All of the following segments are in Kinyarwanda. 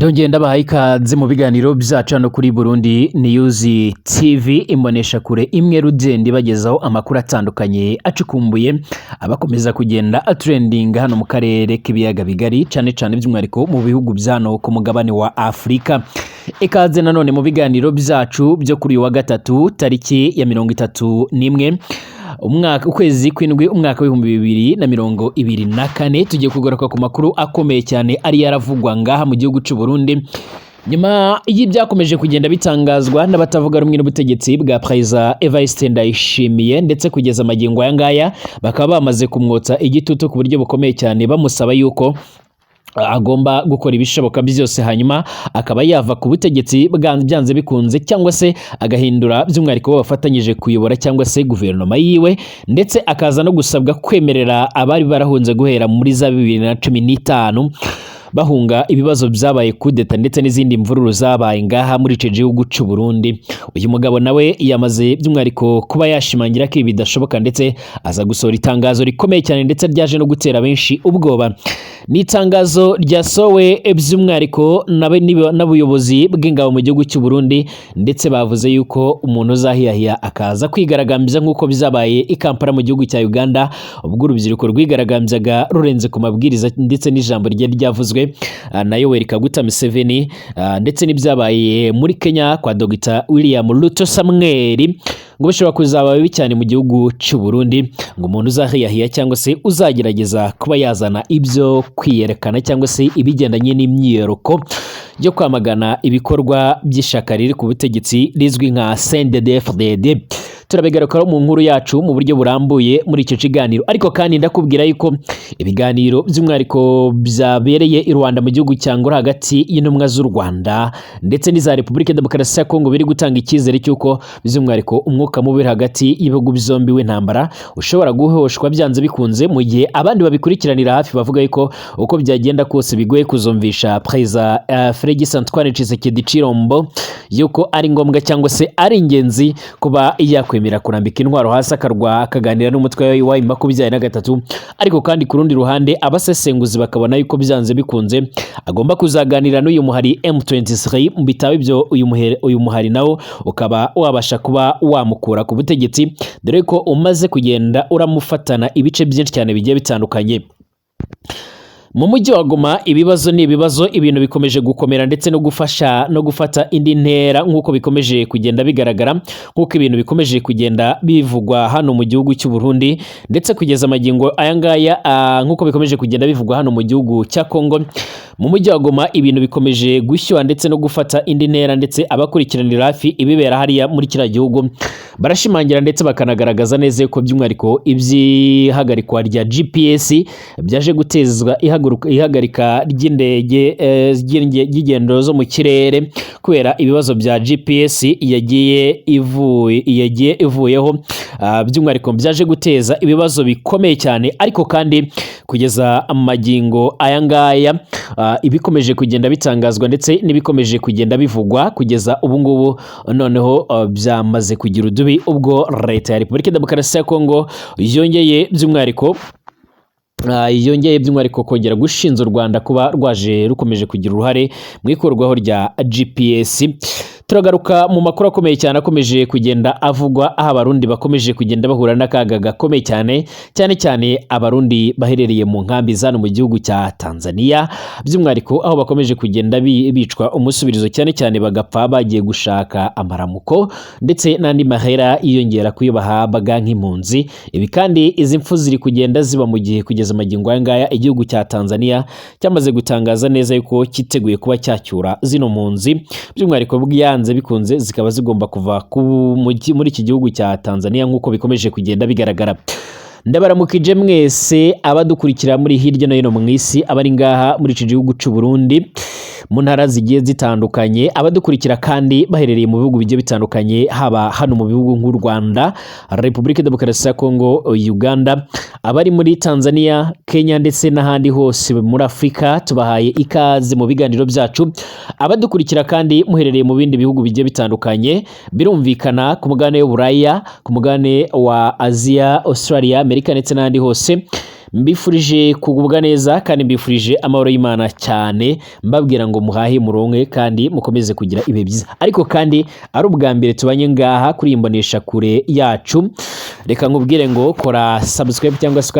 Ndongeye ndabahaye ikaze mu biganiro byacu hano kuri Burundi News TV imbonesha kure imwe rugenda ibagezaho amakuru atandukanye acukumbuye abakomeza kugenda atrending hano mu karere k'ibiyaga bigari cyane by'umwihariko mu bihugu byano ku mugabane wa Afrika. Ikaze nanone mu biganiro byacu byo kuri wa gatatu tariki ya 31 ukwezi kw'indwi umwaka w'2024 tugiye kugaruka ku makuru akomeye cyane ari yaravugwa ngaha mu gihugu cy'u Burundi nyuma y'ibyakomeje kugenda bitangazwa n'abatavuga rumwe n'ubutegetsi bwa President Evariste Ndayishimiye ndetse kugeza magingo aya ngaya bakaba bamaze kumwotsa igitutu ku buryo bukomeye cyane bamusaba yuko agomba gukora ibishoboka byose hanyuma akaba yava ku butegetsi byanze bikunze cyangwa se agahindura by'umwihariko bafatanyije kuyobora cyangwa se guverinoma yiwe ndetse akaza no gusabwa kwemerera abari barahunze guhera muri za 2015 bahunga ibibazo byabaye kudeta ndetse n'izindi mvururu zabaye ngaha muri ico gihugu cy'u Burundi. Uyu mugabo nawe yamaze by'umwihariko kuba yashimangira ko ibi bidashoboka ndetse aza gusohora itangazo rikomeye cyane ndetse ryaje no gutera benshi ubwoba. Ni itangazo ryasowe by'umwihariko n'abuyobozi bw'ingabo mu gihugu cy'u Burundi ndetse bavuze yuko umuntu uzahiyahiya akaza kwigaragambya nk'uko bizabaye i Kampala mu gihugu cya Uganda ubwo urubyiruko rwigaragambyaga rurenze ku mabwiriza ndetse n'ijambo rye ryavuzwe na Yoweri Kaguta Museveni ndetse n'ibyabaye muri Kenya kwa Dr William Ruto Samuel ngo bishobora kuzaba bibi cyane mu gihugu cy'u Burundi ngo umuntu uzahiyahiya cyangwa se uzagerageza kuba yazana ibyo kwiyerekana cyangwa se ibigendanye n'imyiyereko yo kwamagana ibikorwa by'ishaka riri ku butegetsi rizwi nka CNDD-FDD. Turabigarukaho mu nkuru yacu mu buryo burambuye muri icyo kiganiro, ariko kandi ndakubwira yuko ibiganiro by'umwihariko byabereye i Rwanda mu gihugu cyangwa hagati y'intumwa z'u Rwanda ndetse n'iza Repubulika Demokarasi ya Kongo biri gutanga icyizere cy'uko by'umwihariko umwuka mubi hagati y'ibihugu byombi w'intambara ushobora guhoshwa byanze bikunze, mu gihe abandi babikurikiranira hafi bavuga yuko uko byagenda kose bigoye kuzumvisha President Félix Antoine Tshisekedi Tshilombo yuko ari ngombwa cyangwa se ari ingenzi kuba yakwemera kurambika intwaro hasi akaganira n'umutwe wa M23, ariko kandi ku rundi ruhande abasesenguzi bakabona yuko byanze bikunze agomba kuzaganira n'uyu muhari M23 mu bitabo ibyo uyu muhari nawo ukaba wabasha kuba wamukura ku butegetsi dore ko umaze kugenda uramufatana ibice byinshi cyane bigiye bitandukanye. Mu mujyi wa Goma ibibazo ibintu bikomeje gukomera ndetse no gufata indi ntera nk'uko bikomeje kugenda bigaragara, nk'uko ibintu bikomeje kugenda bivugwa hano mu gihugu cy'u Burundi ndetse kugeza magingo aya ngaya nk'uko bikomeje kugenda bivugwa hano mu gihugu cya Kongo. Mu mujyi wa Goma ibintu bikomeje gushyuha ndetse no gufata indi ntera ndetse abakurikiranira hafi ibibera hariya muri kiriya gihugu barashimangira ndetse bakanagaragaza neza ko by'umwihariko ibyihagarikwa rya GPS byaje gutezwa ihagarika ry'indege ry'ingendo zo mu kirere kubera ibibazo bya GPS yagiye ivuyeho by'umwihariko byaje guteza ibibazo bikomeye cyane, ariko kandi kugeza magingo aya ngaya ibikomeje kugenda bitangazwa ndetse n'ibikomeje kugenda bivugwa kugeza ubu ngubu noneho byamaze kugira udubi ubwo leta ya Repubulika Demokarasi ya Kongo yongeye by'umwihariko kongera gushinja u Rwanda kuba rwaje rukomeje kugira uruhare mu ikorwaho rya GPS. Turagaruka mu makuru akomeye cyane akomeje kugenda avugwa aho abarundi bakomeje kugenda bahura n'akaga gakomeye cyane abarundi baherereye mu nkambi zano mu gihugu cya Tanzania, by'umwihariko aho bakomeje kugenda bicwa umusubirizo cyane bagapfa bagiye gushaka amaramuko ndetse n'andi mahera yiyongera kuyo bahabwa nk'impunzi. Ibi kandi izi mfu ziri kugenda ziba mu gihe kugeza magingo aya ngaya igihugu cya Tanzania cyamaze gutangaza neza yuko kiteguye kuba cyacyura zino mpunzi, by'umwihariko byanze bikunze zikaba zigomba kuva muri iki gihugu cya Tanzania nk'uko bikomeje kugenda bigaragara. Ndabaramukije mwese abadukurikira muri hirya no hino mu isi abari ngaha muri iki gihugu cy'u Burundi mu ntara zigiye zitandukanye, abadukurikira kandi baherereye mu bihugu bigiye bitandukanye haba hano mu bihugu nk'u Rwanda, Repubulika Demokarasi ya Kongo, Uganda, abari muri Tanzania, Kenya ndetse n'ahandi hose muri Afrika tubahaye ikaze mu biganiro byacu. Abadukurikira kandi muherereye mu bindi bihugu bigiye bitandukanye birumvikana ku mugabane w'Uburaya, ku mugabane wa Aziya, Australia, Amerika ndetse n'ahandi hose mbifurije kugubwa neza kandi mbifurije amahoro y'Imana cyane, mbabwira ngo muhahe muronke kandi mukomeze kugira ibihe byiza. Ariko kandi ari ubwa mbere tubanye ngaha kuri imbonesha kure yacu, reka nkubwire ngo kora subscribe cyangwa se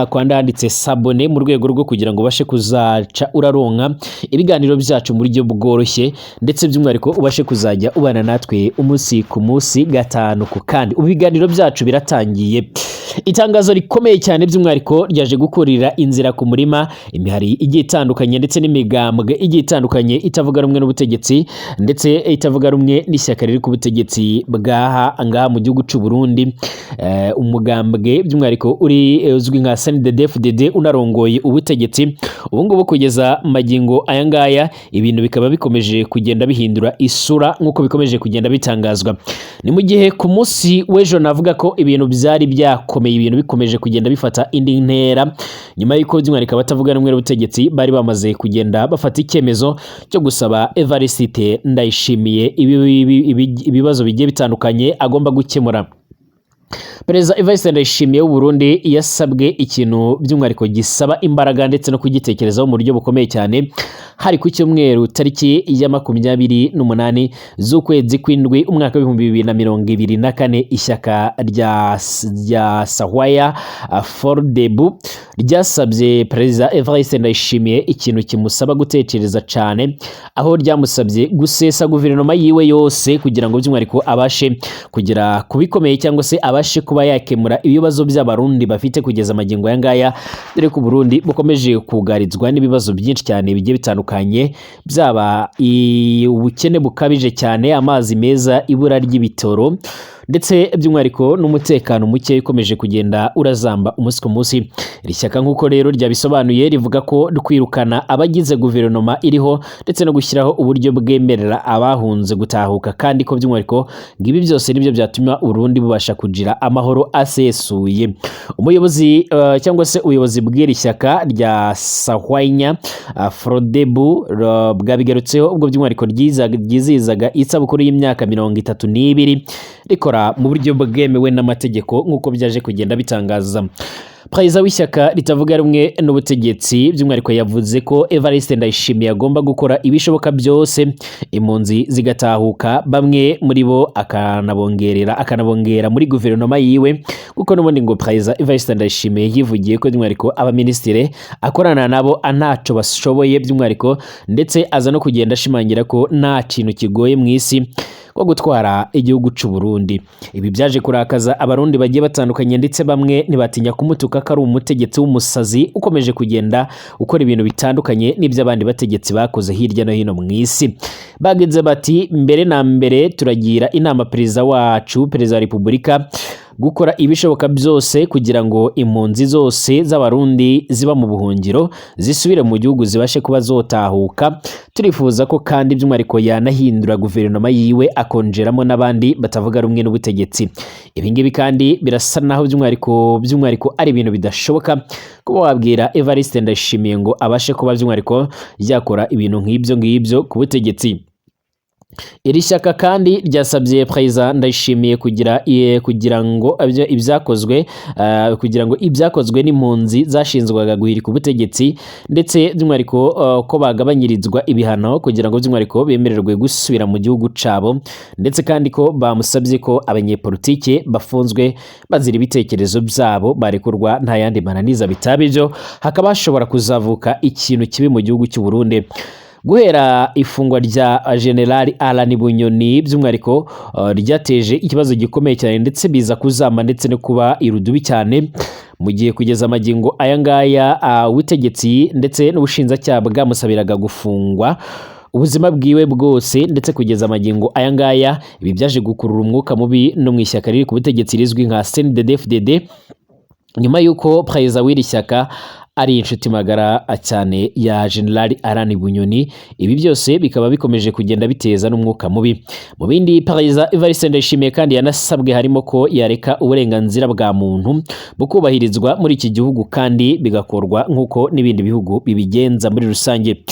kwanditse sabone mu rwego rwo kugira ngo ubashe kuzaca uraronka ibiganiro byacu mu buryo bworoshye, ndetse by'umwihariko ubashe kuzajya ubana natwe umunsi ku munsi gatanu ku kandi. Ibiganiro byacu biratangiye. Itangazo rikomeye cyane by'umwihariko ryaje gukurira inzira ku murima imihari igiye itandukanye ndetse n'imigambwe igiye itandukanye itavuga rumwe n'ubutegetsi ndetse itavuga rumwe n'ishyaka riri ku butegetsi ngaha mu gihugu cy'u Burundi. Umugambwe by'umwihariko uzwi nka CNDD-FDD unarongoye ubutegetsi ubu ngubu kugeza magingo aya ngaya, ibintu bikaba bikomeje kugenda bihindura isura nk'uko bikomeje kugenda bitangazwa. Ni mu gihe ku munsi w'ejo navuga ko ibintu byari byakomeye, ibintu bikomeje kugenda bifata indi ntera nyuma y'uko by'umwihariko abatavuga rumwe n'ubutegetsi bari bamaze kugenda bafata icyemezo cyo gusaba Evariste Ndayishimiye ibibazo bigiye bitandukanye agomba gukemura. Perezida Evariste Ndayishimiye w'u Burundi yasabwe ikintu by'umwihariko gisaba imbaraga ndetse no kugitekerezaho mu buryo bukomeye cyane. Hari ku cyumweru tariki ya 28 z'ukwezi kw'indwi umwaka w'2024 ishyaka rya Sahwaya Frodebu ryasabye Perezida Evariste Ndayishimiye ikintu kimusaba gutekereza cyane, aho ryamusabye gusesa guverinoma yiwe yose kugira ngo by'umwihariko abashe kugera kubikomeye cyangwa se abashe kuba yakemura ibibazo by'abarundi bafite kugeza magingo aya ngaya, dore ko Burundi bukomeje kugarizwa n'ibibazo byinshi cyane bigiye bitandukanye, byaba ubukene bukabije cyane, amazi meza, ibura ry'ibitoro ndetse by'umwihariko n'umutekano muke ukomeje kugenda urazamba umunsi ku munsi. Iri shyaka nk'uko rero ryabisobanuye rivuga ko kwirukana abagize guverinoma iriho ndetse no gushyiraho uburyo bwemerera abahunze gutahuka, kandi ko by'umwihariko ngibi byose nibyo byatuma Urundi bubasha kugira amahoro asesuye. Umuyobozi cyangwa se ubuyobozi bw'iri shyaka rya Sahwanya Frodebu bwabigarutseho ubwo by'umwihariko ryizizaga isabukuru y'imyaka 32 rikora mu buryo bwemewe n'amategeko nk'uko byaje kugenda bitangaza. Perezida w'ishyaka ritavuga rumwe n'ubutegetsi by'umwihariko yavuze ko Evariste Ndayishimiye agomba gukora ibishoboka byose impunzi zigatahuka, bamwe muri bo akanabongera muri guverinoma yiwe, kuko n'ubundi ngo Perezida Evariste Ndayishimiye yivugiye ko by'umwihariko abaministire akorana nabo anaco bashoboye by'umwihariko, ndetse aza no kugenda ashimangira ko nta kintu kigoye mu isi ko gutwara igihugu cy'u Burundi. Ibi byaje kurakaza abarundi bagiye batandukanye, ndetse bamwe ntibatinya kumutuka ko ari umutegetsi w'umusazi ukomeje kugenda ukora ibintu bitandukanye n'iby'abandi bategetsi bakoze hirya no hino mu isi. Bagize bati mbere na mbere turagira inama perezida wacu, perezida wa Repubulika, gukora ibishoboka byose kugira ngo impunzi zose z'abarundi ziba mu buhungiro zisubire mu gihugu zibashe kuba zotahuka. Turifuza ko kandi by'umwihariko yanahindura guverinoma yiwe akongeramo n'abandi batavuga rumwe n'ubutegetsi. Ibi ngibi kandi birasa naho by'umwihariko ari ibintu bidashoboka kuba wabwira Evariste Ndayishimiye ngo abashe kuba by'umwihariko yakora ibintu nk'ibyo ku butegetsi. Iri shyaka kandi ryasabye Perezida Ndayishimiye kugira ngo ibyakozwe n'impunzi zashinzwaga guhirika ubutegetsi, ndetse by'umwihariko ko bagabanyirizwa ibihano kugira ngo by'umwihariko bemererwe gusubira mu gihugu cabo, ndetse kandi ko bamusabye ko abanyepolitike bafunzwe bazira ibitekerezo byabo barekurwa nta yandi mananiza bitaba ibyo, hakaba hashobora kuzavuka ikintu kibi mu gihugu cy'u Burundi. Guhera ifungwa rya General Alain Bunyoni by'umwihariko ryateje ikibazo gikomeye cyane, ndetse biza kuzama ndetse no kuba irudubi cyane, mu gihe kugeza magingo aya ngaya ubutegetsi ndetse n'ubushinjacyaha bwamusabiraga gufungwa ubuzima bwiwe bwose, ndetse kugeza magingo aya ngaya ibi byaje gukurura umwuka mubi no mu ishyaka riri ku butegetsi rizwi nka CNDD-FDD, nyuma y'uko perezida w'iri shyaka ari inshuti magara cyane ya General Alain Bunyoni. Ibi byose bikaba bikomeje kugenda biteza n'umwuka mubi. Mu bindi Perezida Evariste Ndayishimiye kandi yanasabwe harimo ko yareka uburenganzira bwa muntu bukubahirizwa muri iki gihugu kandi bigakorwa nk'uko n'ibindi bihugu bibigenza muri rusange.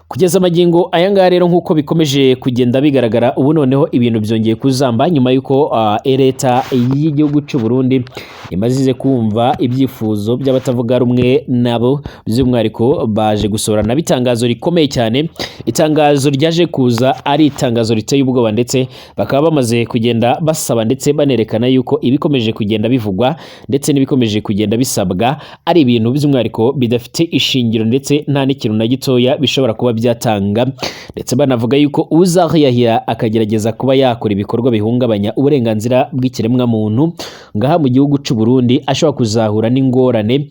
Kugeza amagingo aya ngaya rero nk'uko bikomeje kugenda bigaragara, ubu noneho ibintu byongeye kuzamba nyuma y'uko leta y'igihugu cy'u Burundi imaze kumva ibyifuzo by'abatavuga rumwe nabo, by'umwihariko baje gusorana bitangazo rikomeye cyane. Itangazo ryaje kuza ari itangazo riteye ubwoba, ndetse bakaba bamaze kugenda basaba ndetse banerekana yuko ibikomeje kugenda bivugwa ndetse n'ibikomeje kugenda bisabwa ari ibintu by'umwihariko bidafite ishingiro ndetse nta n'ikintu na gitoya bishobora kuba byatanga, ndetse banavuga yuko uzahiyahira akagerageza kuba yakora ibikorwa bihungabanya uburenganzira bw'ikiremwa muntu ngaha mu gihugu cy'u Burundi ashobora kuzahura n'ingorane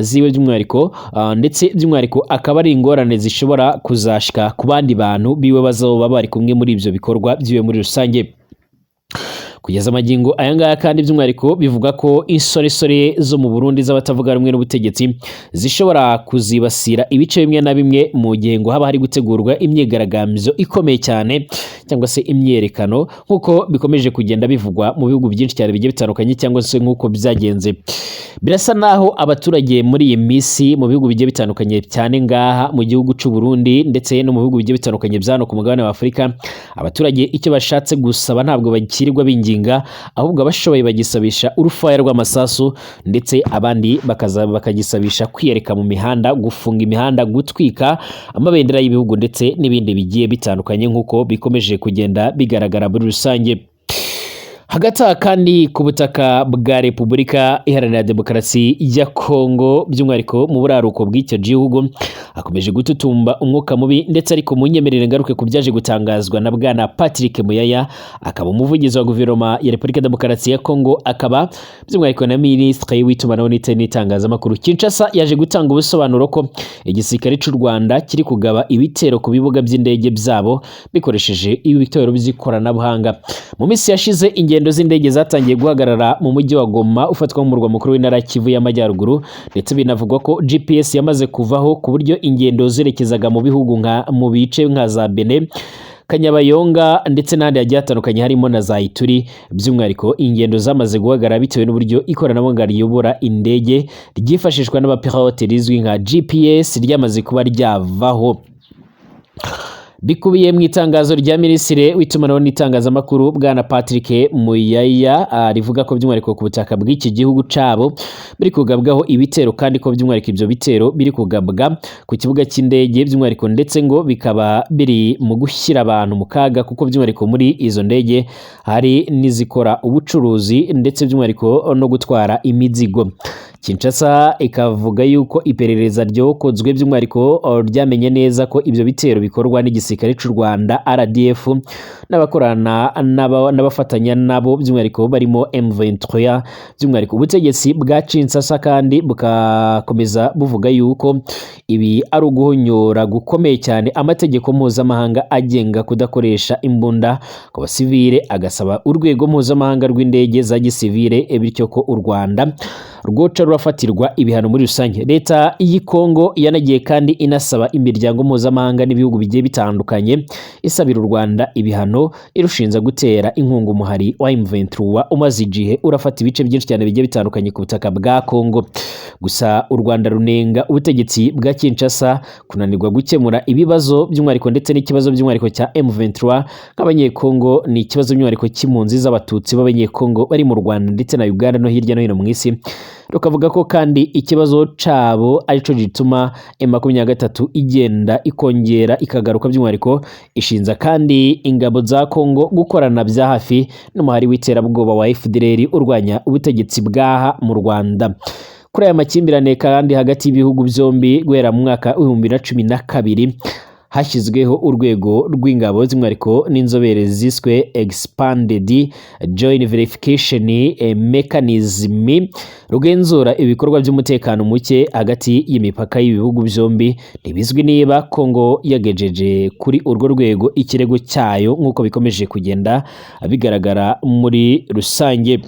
ziwe by'umwihariko, ndetse by'umwihariko akaba ari ingorane zishobora kuzashika ku bandi bantu biwe bazoba bari kumwe muri ibyo bikorwa byiwe muri rusange. Kugeza amagingo aya ngaya kandi by'umwihariko bivuga ko insoresore zo mu Burundi z'abatavuga rumwe n'ubutegetsi zishobora kuzibasira ibice bimwe na bimwe mu gihe ngo haba hari gutegurwa imyigaragambyo ikomeye cyane cyangwa se imyerekano, nk'uko bikomeje kugenda bivugwa mu bihugu byinshi cyane bigiye bitandukanye, cyangwa se nk'uko byagenze. Birasa naho abaturage muri iyi minsi mu bihugu bigiye bitandukanye cyane ngaha mu gihugu cy'u Burundi ndetse no mu bihugu bigiye bitandukanye byano ku mugabane wa Afurika, abaturage icyo bashatse gusaba ntabwo bakirirwa binginga, ahubwo abashoboye bagisabisha urufaya rw'amasasu, ndetse abandi bakagisabisha kwiyereka mu mihanda, gufunga imihanda, gutwika amabendera y'ibihugu ndetse n'ibindi bigiye bitandukanye nk'uko bikomeje kugenda bigaragara muri rusange. Hagati aha kandi ku butaka bwa Repubulika Iharanira Demokarasi ya Kongo by'umwihariko mu buraruko bw'icyo gihugu hakomeje gututumba umwuka mubi, ndetse ariko mu nyemerere ngaruke ku byaje gutangazwa na bwana Patrick Muyaya, akaba umuvugizi wa guverinoma ya Repubulika Demokarasi ya Kongo, akaba by'umwihariko na minisitiri w'itumanaho n'itangazamakuru. Kinshasa yaje gutanga ubusobanuro ko igisirikare cy'u Rwanda kiri kugaba ibitero ku bibuga by'indege byabo bikoresheje ibitero by'ikoranabuhanga. Mu minsi yashize ingendo z'indege zatangiye guhagarara mu mujyi wa Goma ufatwa nk'umurwa mukuru w'intara Kivu y'Amajyaruguru, ndetse binavugwa ko GPS yamaze kuvaho ku buryo ingendo zerekezaga mu bihugu mu bice nka za Benin, Kanyabayonga ndetse n'ahandi hagiye hatandukanye harimo na za Ituri, by'umwihariko ingendo zamaze guhagarara bitewe n'uburyo ikoranabuhanga riyobora indege ryifashishwa n'abapilote rizwi nka GPS ryamaze kuba ryavaho. Bikubiye mu itangazo rya minisitiri w'itumanaho n'itangazamakuru bwana Patrick Muyaya, rivuga ko by'umwihariko ku butaka bw'iki gihugu cabo biri kugabwaho ibitero, kandi ko by'umwihariko ibyo bitero biri kugabwa ku kibuga cy'indege by'umwihariko, ndetse ngo bikaba biri mu gushyira abantu mu kaga, kuko by'umwihariko muri izo ndege hari n'izikora ubucuruzi ndetse by'umwihariko no gutwara imizigo. Kinshasa ikavuga yuko iperereza ryokozwe by'umwihariko ryamenye neza ko ibyo bitero bikorwa n'igisirikare cy'u Rwanda RDF n'abakorana n'abafatanya nabo by'umwihariko barimo M23. By'umwihariko ubutegetsi bwa Kinshasa kandi bukakomeza buvuga yuko ibi ari uguhonyora gukomeye cyane amategeko mpuzamahanga agenga kudakoresha imbunda ku basivile, agasaba urwego mpuzamahanga rw'indege za gisivile bityo ko u Rwanda rwoca rurafatirwa ibihano muri rusange. Leta y'i Kongo yanagiye kandi inasaba imiryango mpuzamahanga n'ibihugu bigiye bitandukanye isabira u Rwanda ibihano irushinza gutera inkunga umuhari wa M23 umaze igihe urafata ibice byinshi cyane bigiye bitandukanye ku butaka bwa Kongo. Gusa u Rwanda runenga ubutegetsi bwa Kinshasa kunanirwa gukemura ibibazo by'umwihariko ndetse n'ikibazo by'umwihariko cya M23 nk'abanyekongo, ni ikibazo by'umwihariko cy'impunzi z'abatutsi b'abanyekongo bari mu Rwanda ndetse na Uganda no hirya no hino mu isi. Rukavuga ko kandi ikibazo cabo arico gituma M23 igenda ikongera ikagaruka by'umwihariko, ishinza kandi ingabo za Kongo gukorana bya hafi n'umuhari w'iterabwoba wa FDLR urwanya ubutegetsi bwaha mu Rwanda. Kuri aya makimbirane kandi hagati y'ibihugu byombi guhera mu mwaka wa 2012 hashyizweho urwego rw'ingabo z'umwihariko n'inzobere ziswe Expanded Joint Verification Mechanism rugenzura ibikorwa by'umutekano muke hagati y'imipaka y'ibihugu byombi. Ntibizwi niba Kongo yagejeje kuri urwo rwego ikirego cyayo nk'uko bikomeje kugenda bigaragara muri rusange.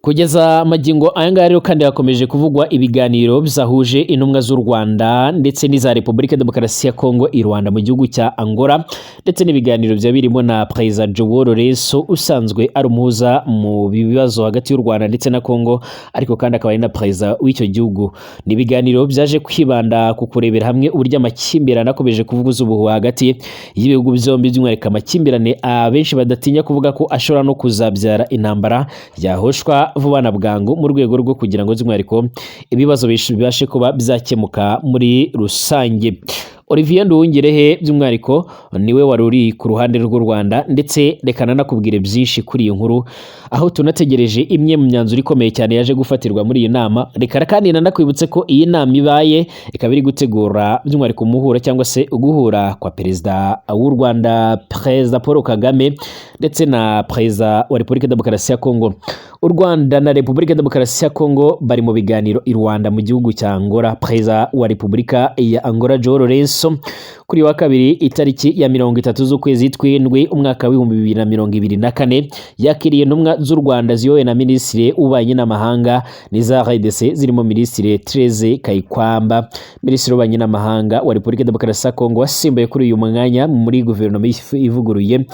Kugeza magingo aya ngaya rero kandi hakomeje kuvugwa ibiganiro bizahuje intumwa z'u Rwanda ndetse n'iza Repubulika Demokarasi ya Kongo i Rwanda mu gihugu cya Angola, ndetse n'ibiganiro bya birimo na Perezida Joao Lourenço usanzwe ari umuhuza mu bibazo hagati y'u Rwanda ndetse na Kongo, ariko kandi akaba ari na perezida w'icyo gihugu. Ni ibiganiro byaje kwibanda ku kurebera hamwe uburyo amakimbirane akomeje kuvuguza ubuhuha hagati y'ibihugu byombi, by'umwihariko amakimbirane abenshi badatinya kuvuga ko ashobora no kuzabyara intambara yahoshwa vuba na bwangu, mu rwego rwo kugira ngo by'umwihariko ibibazo bibashe kuba byakemuka muri rusange. Olivier Nduhungirehe by'umwihariko niwe wari uri ku ruhande rw'u Rwanda, ndetse reka nanakubwire byinshi kuri iyi nkuru, aho tunategereje imwe mu myanzuro ikomeye cyane yaje gufatirwa muri iyi nama. Reka kandi nanakwibutse ko iyi nama ibaye ikaba iri gutegura by'umwihariko umuhura cyangwa se uguhura kwa perezida w'u Rwanda, Perezida Paul Kagame, ndetse na perezida wa Repubulika Demokarasi ya Kongo. U Rwanda na Repubulika Demokarasi ya Kongo bari mu biganiro i Rwanda mu gihugu cya Angola. Perezida wa Repubulika ya Angola Joao Lourenço kuri wa kabiri itariki ya 30 z'ukwezi kw'indwi umwaka wa 2024 yakiriye intumwa z'u Rwanda ziyobowe na Minisitiri w'Ububanyi n'Amahanga n'iza RDC zirimo Minisitiri Therese Kayikwamba, Minisitiri w'Ububanyi n'Amahanga wa Repubulika Demokarasi ya Kongo wasimbuye kuri uyu mwanya muri guverinoma ivuguruye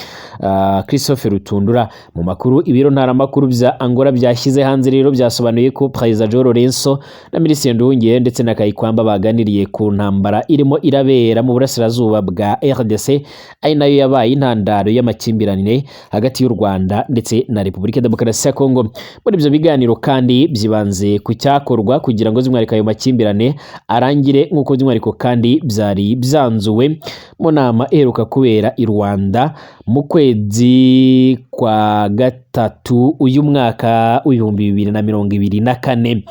Christophe Rutundura. Mu makuru ibiro ntaramakuru bya Angola byashyize hanze rero byasobanuye ko Perezida Joao Lourenço na Minisitiri Nduhungirehe ndetse na Kayikwamba baganiriye ku ntambara irimo irabera mu burasirazuba bwa RDC, ari nayo yabaye intandaro y'amakimbirane hagati y'u Rwanda ndetse na Repubulika Demokarasi ya Kongo. Muri ibyo biganiro kandi byibanze ku cyakorwa kugira ngo by'umwihariko ayo makimbirane arangire, nk'uko by'umwihariko kandi byari byanzuwe mu nama iheruka kubera i Rwanda mu kwezi kwa gatatu uyu mwaka w'2024.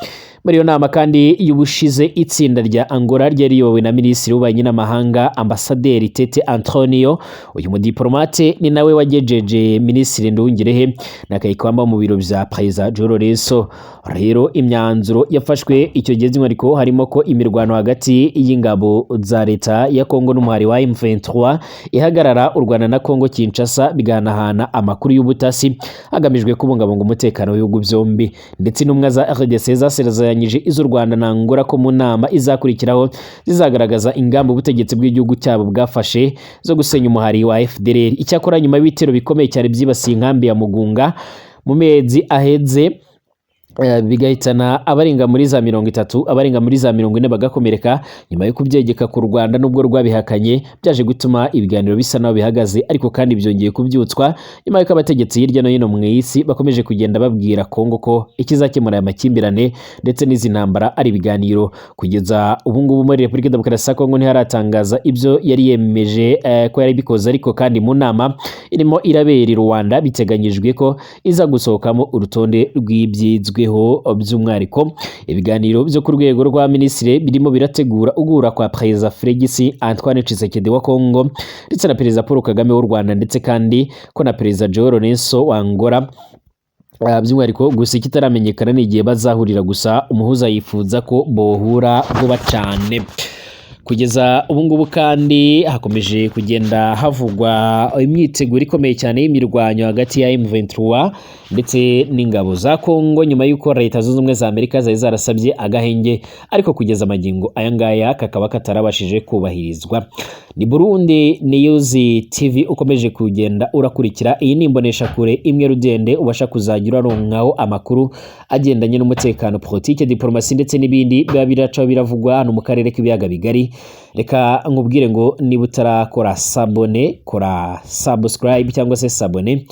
Muri iyo nama kandi y'ubushize itsinda rya Angola ryari riyobowe na Minisitiri w'Ububanyi n'Amahanga Ambasaderi Tete Antonio. Uyu mudiplomate ni nawe wagejeje Minisitiri Nduhungirehe na Kayikwamba mu biro bya Perezida Joao Lourenço. Rero imyanzuro yafashwe icyo gihe by'umwihariko harimo ko imirwano hagati y'ingabo za leta ya Kongo n'umuhari wa M23 ihagarara, u Rwanda na Kongo Kinshasa biganahana amakuru y'ubutasi hagamijwe kubungabunga umutekano w'ibihugu byombi, ndetse intumwa za RDC zasezeranyije iz'u Rwanda na Angola ko mu nama izakurikiraho zizagaragaza ingamba ubutegetsi bw'igihugu cyabo bwafashe zo gusenya umuhari wa FDLR. Icyakora nyuma y'ibitero bikomeye cyane byibasiye inkambi ya Mugunga mu mezi aheze, bigahitana abarenga muri za 30, abarenga muri za 40 bagakomereka nyuma yo kubyegeka ku Rwanda nubwo rwabihakanye, byaje gutuma ibiganiro bisa naho bihagaze, ariko kandi byongeye kubyutswa nyuma y'uko abategetsi hirya no hino mu isi bakomeje kugenda babwira Kongo ko ikizakemura aya makimbirane ndetse n'izi ntambara ari ibiganiro. Kugeza ubu ngubu muri Repubulika Demokarasi ya Kongo ntiharatangaza ibyo yari yemeje ko yari bikoze, ariko kandi mu nama irimo irabera i Rwanda biteganyijwe ko iza gusohokamo urutonde rw'ibyizweho by'umwihariko. Ibiganiro byo ku rwego rwa Minisitiri birimo birategura ugura kwa Perezida Félix Antoine Tshisekedi wa Kongo ndetse na Perezida Paul Kagame w'u Rwanda, ndetse kandi ko na Perezida Joao Lourenço wa Angola. By'umwihariko gusa ikitaramenyekana ni igihe bazahurira, gusa umuhuza yifuza ko bohura vuba cyane. Kugeza ubu ngubu kandi hakomeje kugenda havugwa imyiteguro ikomeye cyane y'imirwanyo hagati ya M23 ndetse n'ingabo za Kongo, nyuma y'uko Leta Zunze Ubumwe za Amerika zari zarasabye agahenge, ariko kugeza magingo aya ngaya kakaba katarabashije kubahirizwa. Ni Burundi News TV ukomeje kugenda urakurikira. Iyi ni imbonesha kure imwe rudende ubasha kuzajya uraronkaho amakuru agendanye n'umutekano, politike, diplomasi ndetse n'ibindi biba biraca biravugwa hano mu karere k'ibiyaga bigari. Reka nkubwire ngo niba utarakora sabone, kora subscribe cyangwa se sabone